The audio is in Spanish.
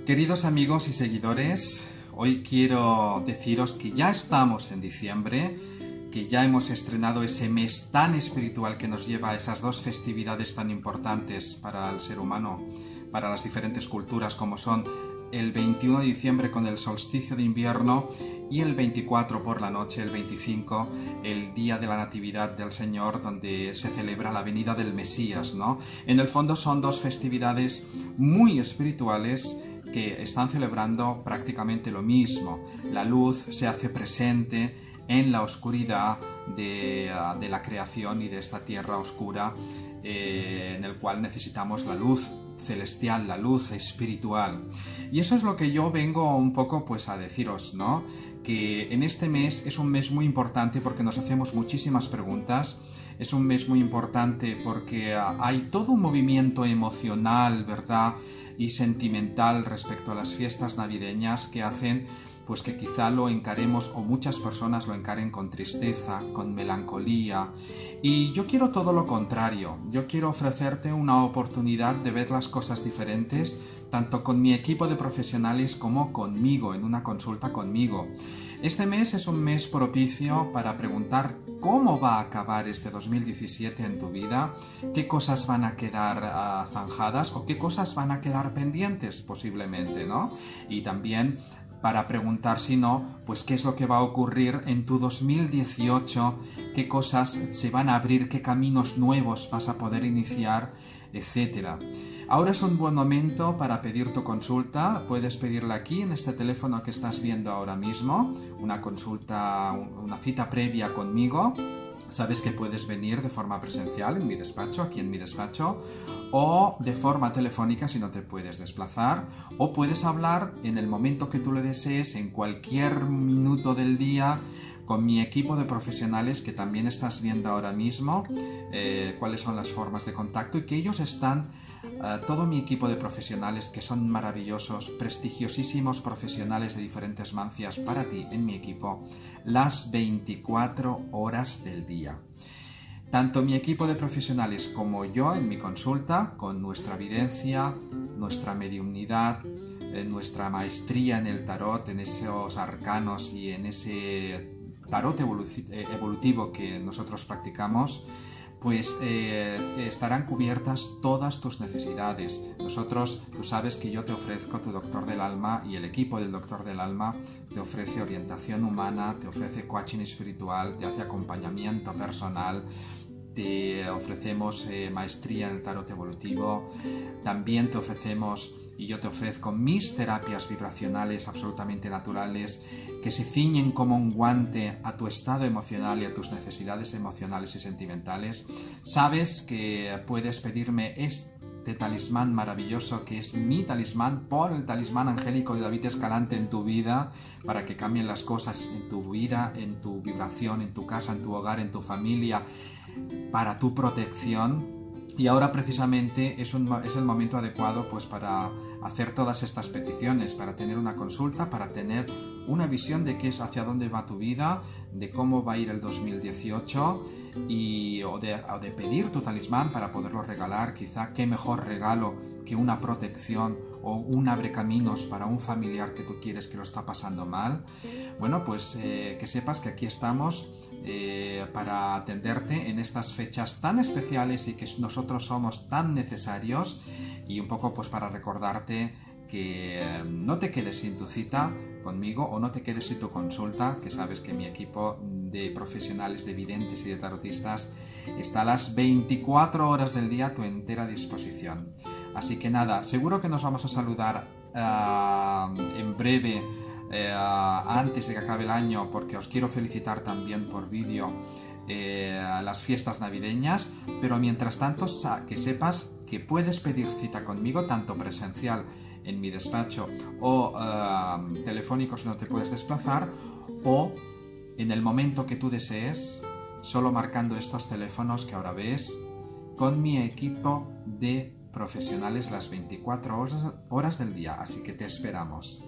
Queridos amigos y seguidores, hoy quiero deciros que ya estamos en diciembre, que ya hemos estrenado ese mes tan espiritual que nos lleva a esas dos festividades tan importantes para el ser humano, para las diferentes culturas, como son el 21 de diciembre con el solsticio de invierno y el 24 por la noche, el 25, el día de la Natividad del Señor, donde se celebra la venida del Mesías, ¿no? En el fondo son dos festividades muy espirituales que están celebrando prácticamente lo mismo. La luz se hace presente en la oscuridad de la creación y de esta tierra oscura en el cual necesitamos la luz celestial, la luz espiritual. Y eso es lo que yo vengo un poco pues a deciros, ¿no? Que en este mes es un mes muy importante porque nos hacemos muchísimas preguntas. Es un mes muy importante porque hay todo un movimiento emocional, ¿verdad?, y sentimental respecto a las fiestas navideñas que hacen pues que quizá lo encaremos, o muchas personas lo encaren con tristeza, con melancolía. Y yo quiero todo lo contrario. Yo quiero ofrecerte una oportunidad de ver las cosas diferentes, tanto con mi equipo de profesionales como conmigo, en una consulta conmigo. Este mes es un mes propicio para preguntar cómo va a acabar este 2017 en tu vida, qué cosas van a quedar zanjadas o qué cosas van a quedar pendientes posiblemente, ¿no? Y también para preguntar, si no, pues qué es lo que va a ocurrir en tu 2018, qué cosas se van a abrir, qué caminos nuevos vas a poder iniciar, etc. Ahora es un buen momento para pedir tu consulta. Puedes pedirla aquí en este teléfono que estás viendo ahora mismo, una consulta, una cita previa conmigo. Sabes que puedes venir de forma presencial en mi despacho, aquí en mi despacho, o de forma telefónica si no te puedes desplazar, o puedes hablar en el momento que tú lo desees, en cualquier minuto del día, con mi equipo de profesionales que también estás viendo ahora mismo, cuáles son las formas de contacto, y que ellos están, todo mi equipo de profesionales que son maravillosos, prestigiosísimos profesionales de diferentes mancias para ti en mi equipo, las 24 horas del día. Tanto mi equipo de profesionales como yo en mi consulta, con nuestra evidencia, nuestra mediumnidad, nuestra maestría en el tarot, en esos arcanos y en ese tarot evolutivo que nosotros practicamos, pues estarán cubiertas todas tus necesidades. Nosotros, tú sabes que yo te ofrezco tu doctor del alma, y el equipo del doctor del alma te ofrece orientación humana, te ofrece coaching espiritual, te hace acompañamiento personal, te ofrecemos maestría en el tarot evolutivo, también te ofrecemos, y yo te ofrezco, mis terapias vibracionales absolutamente naturales que se ciñen como un guante a tu estado emocional y a tus necesidades emocionales y sentimentales. Sabes que puedes pedirme este talismán maravilloso que es mi talismán, pon el talismán angélico de David Escalante en tu vida para que cambien las cosas en tu vida, en tu vibración, en tu casa, en tu hogar, en tu familia, para tu protección. Y ahora precisamente es el momento adecuado pues para hacer todas estas peticiones, para tener una consulta, para tener una visión de qué es, hacia dónde va tu vida, de cómo va a ir el 2018 o de pedir tu talismán para poderlo regalar. Quizá qué mejor regalo que una protección o un abrecaminos para un familiar que tú quieres que lo está pasando mal. Bueno, pues que sepas que aquí estamos para atenderte en estas fechas tan especiales y que nosotros somos tan necesarios, y un poco pues para recordarte que no te quedes sin tu cita conmigo o no te quedes sin tu consulta, que sabes que mi equipo de profesionales, de videntes y de tarotistas está a las 24 horas del día a tu entera disposición. Así que nada, seguro que nos vamos a saludar en breve, antes de que acabe el año, porque os quiero felicitar también por vídeo las fiestas navideñas. Pero mientras tanto, que sepas que puedes pedir cita conmigo, tanto presencial en mi despacho o telefónico si no te puedes desplazar, o en el momento que tú desees, solo marcando estos teléfonos que ahora ves, con mi equipo de profesionales las 24 horas del día. Así que te esperamos.